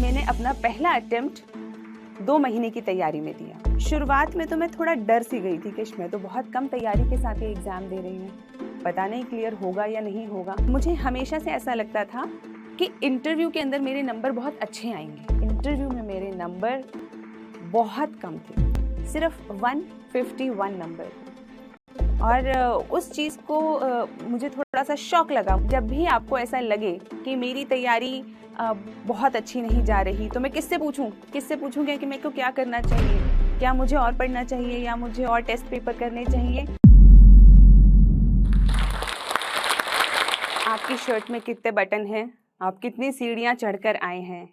मैंने अपना पहला अटेम्प्ट 2 महीने की तैयारी में दिया। शुरुआत में तो मैं थोड़ा डर सी गई थी कि मैं तो बहुत कम तैयारी के साथ ये एग्ज़ाम दे रही हूँ, पता नहीं क्लियर होगा या नहीं होगा। मुझे हमेशा से ऐसा लगता था कि इंटरव्यू के अंदर मेरे नंबर बहुत अच्छे आएंगे। इंटरव्यू में मेरे नंबर बहुत कम थे, सिर्फ 151 नंबर। और उस चीज़ को मुझे थोड़ा सा शॉक लगा। जब भी आपको ऐसा लगे कि मेरी तैयारी बहुत अच्छी नहीं जा रही, तो मैं किससे पूछूं कि मेरे को क्या करना चाहिए, क्या मुझे और पढ़ना चाहिए या मुझे और टेस्ट पेपर करने चाहिए। आपकी शर्ट में कितने बटन हैं, आप कितनी सीढ़ियां चढ़कर आए हैं,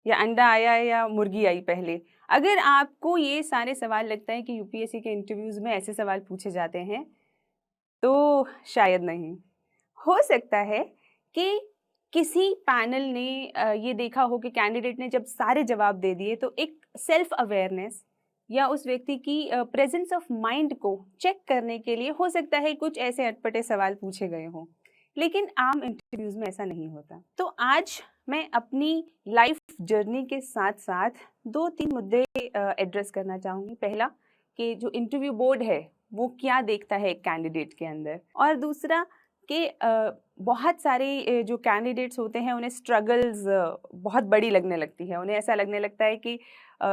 या अंडा आया या मुर्गी आई पहले। अगर आपको ये सारे सवाल लगता है कि यूपीएससी के इंटरव्यूज़ में ऐसे सवाल पूछे जाते हैं, तो शायद नहीं। हो सकता है कि किसी पैनल ने ये देखा हो कि कैंडिडेट ने जब सारे जवाब दे दिए तो एक सेल्फ अवेयरनेस या उस व्यक्ति की प्रेजेंस ऑफ माइंड को चेक करने के लिए हो सकता है कुछ ऐसे अटपटे सवाल पूछे गए हों, लेकिन आम इंटरव्यूज़ में ऐसा नहीं होता। तो आज मैं अपनी लाइफ जर्नी के साथ साथ 2-3 मुद्दे एड्रेस करना चाहूँगी। पहला, कि जो इंटरव्यू बोर्ड है वो क्या देखता है एक कैंडिडेट के अंदर, और दूसरा कि बहुत सारे जो कैंडिडेट्स होते हैं उन्हें स्ट्रगल्स बहुत बड़ी लगने लगती है। उन्हें ऐसा लगने लगता है कि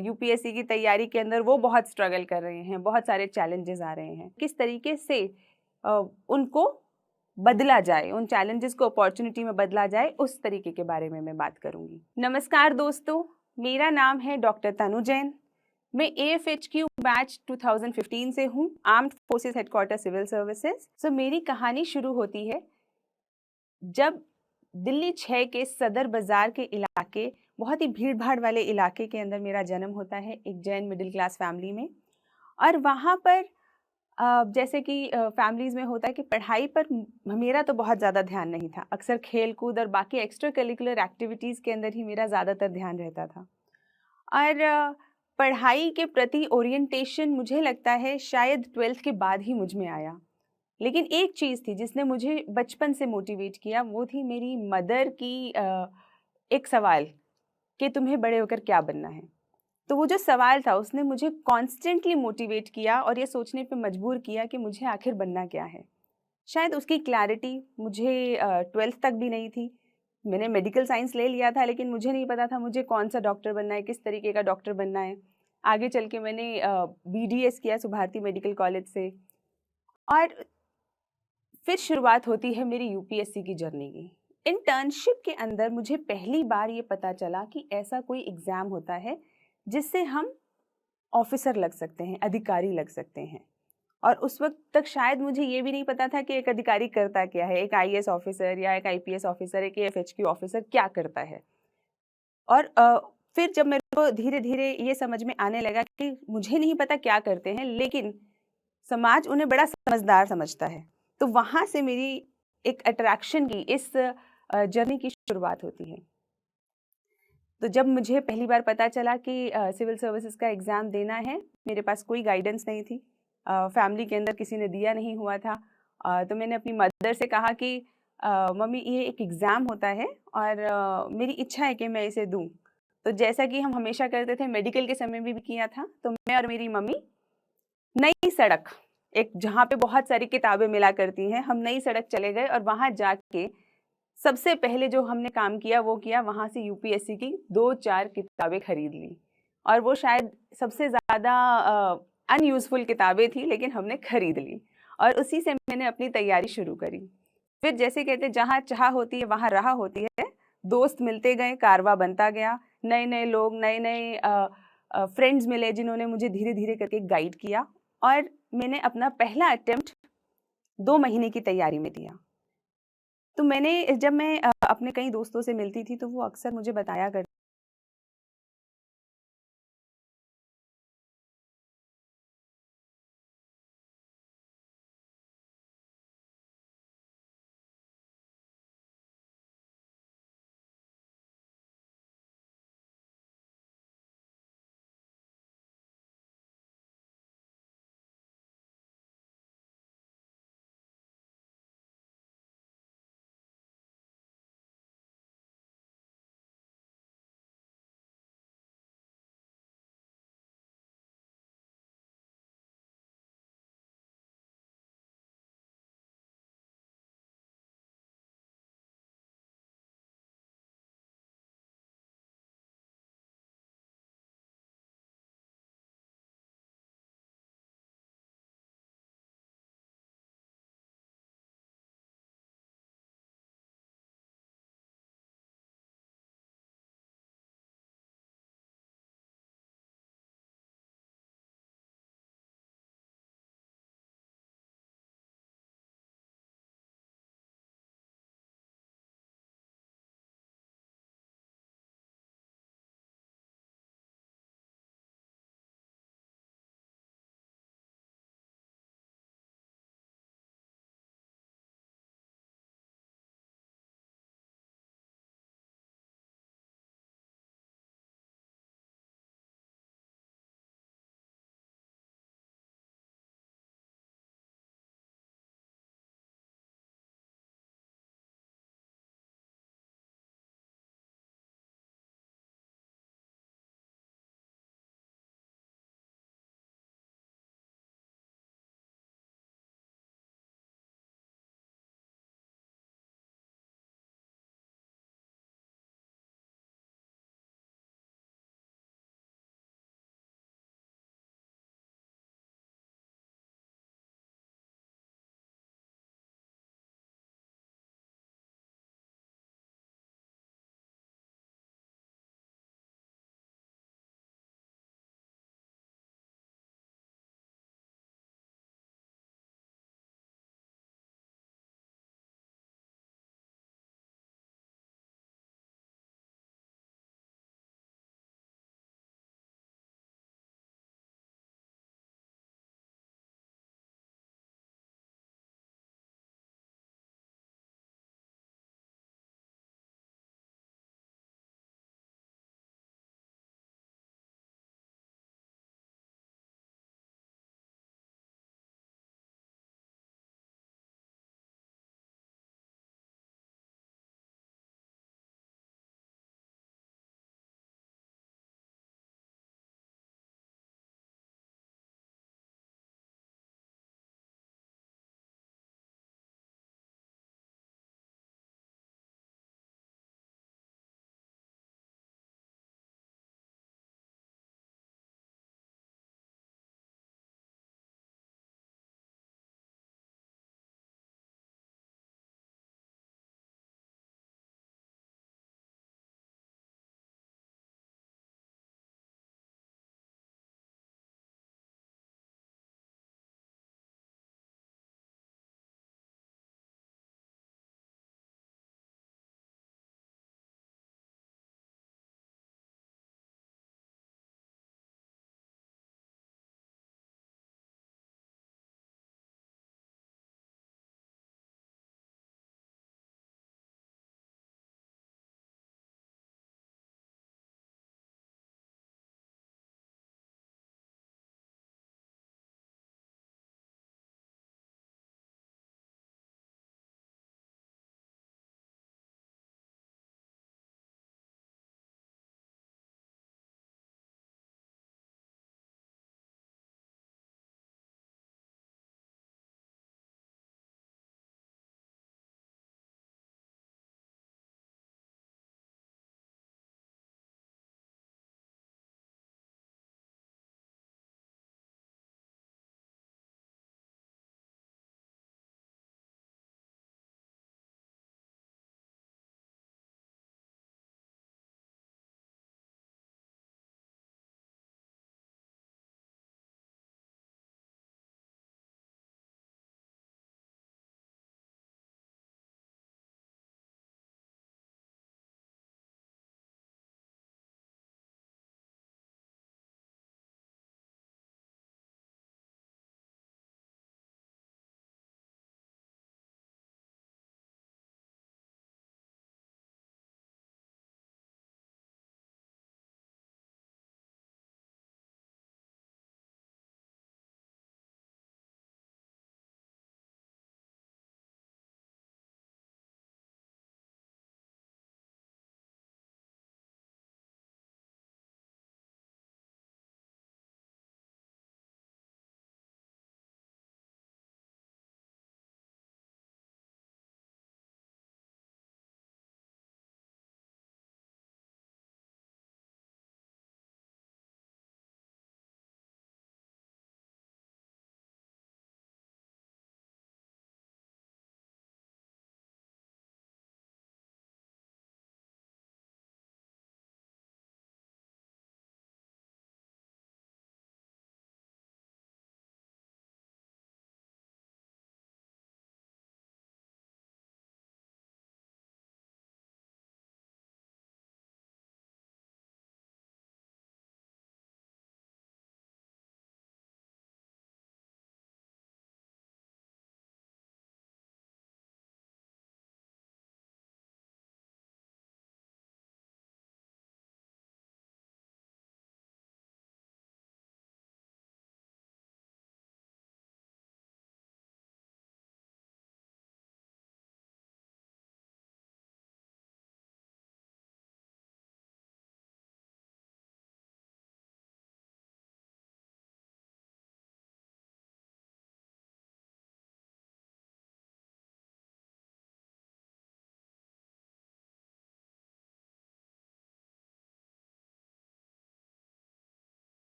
यूपीएससी की तैयारी के अंदर वो बहुत स्ट्रगल कर रहे हैं, बहुत सारे चैलेंजेस आ रहे हैं। किस तरीके से उनको बदला जाए, उन चैलेंजेस को अपॉर्चुनिटी में बदला जाए, उस तरीके के बारे में मैं बात करूंगी। नमस्कार दोस्तों, मेरा नाम है डॉक्टर तनु जैन। मैं AFHQ बैच 2015 से हूँ, armed forces headquarter civil services. So मेरी कहानी शुरू होती है जब दिल्ली 6 के सदर बाजार के इलाके, बहुत ही भीड़ भाड़ वाले इलाके के अंदर मेरा जन्म होता है, एक जैन मिडिल क्लास फैमिली में। और वहाँ पर जैसे कि फैमिलीज़ में होता है कि पढ़ाई पर मेरा तो बहुत ज़्यादा ध्यान नहीं था। अक्सर खेल कूद और बाकी एक्स्ट्रा करिकुलर एक्टिविटीज़ के अंदर ही मेरा ज़्यादातर ध्यान रहता था। और पढ़ाई के प्रति ओरिएंटेशन मुझे लगता है शायद 12th के बाद ही मुझ में आया। लेकिन एक चीज़ थी जिसने मुझे बचपन से मोटिवेट किया, वो थी मेरी मदर की एक सवाल कि तुम्हें बड़े होकर क्या बनना है। तो वो जो सवाल था उसने मुझे कॉन्स्टेंटली मोटिवेट किया और ये सोचने पे मजबूर किया कि मुझे आखिर बनना क्या है। शायद उसकी क्लैरिटी मुझे 12th तक भी नहीं थी। मैंने मेडिकल साइंस ले लिया था, लेकिन मुझे नहीं पता था मुझे कौन सा डॉक्टर बनना है, किस तरीके का डॉक्टर बनना है। आगे चल के मैंने BDS किया सुभारती मेडिकल कॉलेज से, और फिर शुरुआत होती है मेरी यूपीएससी की जर्नी की। इंटर्नशिप के अंदर मुझे पहली बार ये पता चला कि ऐसा कोई एग्ज़ाम होता है जिससे हम ऑफिसर लग सकते हैं, अधिकारी लग सकते हैं। और उस वक्त तक शायद मुझे ये भी नहीं पता था कि एक अधिकारी करता क्या है, एक IAS ऑफिसर या एक IPS ऑफिसर, एक AFHQ ऑफिसर क्या करता है। और फिर जब मेरे को धीरे धीरे ये समझ में आने लगा कि मुझे नहीं पता क्या करते हैं, लेकिन समाज उन्हें बड़ा समझदार समझता है, तो वहाँ से मेरी एक अट्रैक्शन की इस जर्नी की शुरुआत होती है। तो जब मुझे पहली बार पता चला कि सिविल सर्विसेज का एग्ज़ाम देना है, मेरे पास कोई गाइडेंस नहीं थी, फैमिली के अंदर किसी ने दिया नहीं हुआ था। तो मैंने अपनी मदर से कहा कि मम्मी ये एक एग्ज़ाम होता है और मेरी इच्छा है कि मैं इसे दूं। तो जैसा कि हम हमेशा करते थे, मेडिकल के समय में भी किया था, तो मैं और मेरी मम्मी नई सड़क, एक जहाँ पे बहुत सारी किताबें मिला करती हैं, हम नई सड़क चले गए और वहाँ जाके सबसे पहले जो हमने काम किया वो किया, वहाँ से यूपीएससी की 2-4 किताबें खरीद ली। और वो शायद सबसे ज़्यादा अनयूज़फुल किताबें थी, लेकिन हमने खरीद ली और उसी से मैंने अपनी तैयारी शुरू करी। फिर जैसे कहते जहाँ चाह होती है वहाँ राह होती है, दोस्त मिलते गए, कारवा बनता गया, नए नए लोग, नए नए फ्रेंड्स मिले जिन्होंने मुझे धीरे धीरे करके गाइड किया, और मैंने अपना पहला अटेम्प्ट 2 महीने की तैयारी में दिया। तो जब मैं अपने कई दोस्तों से मिलती थी तो वो अक्सर मुझे बताया करते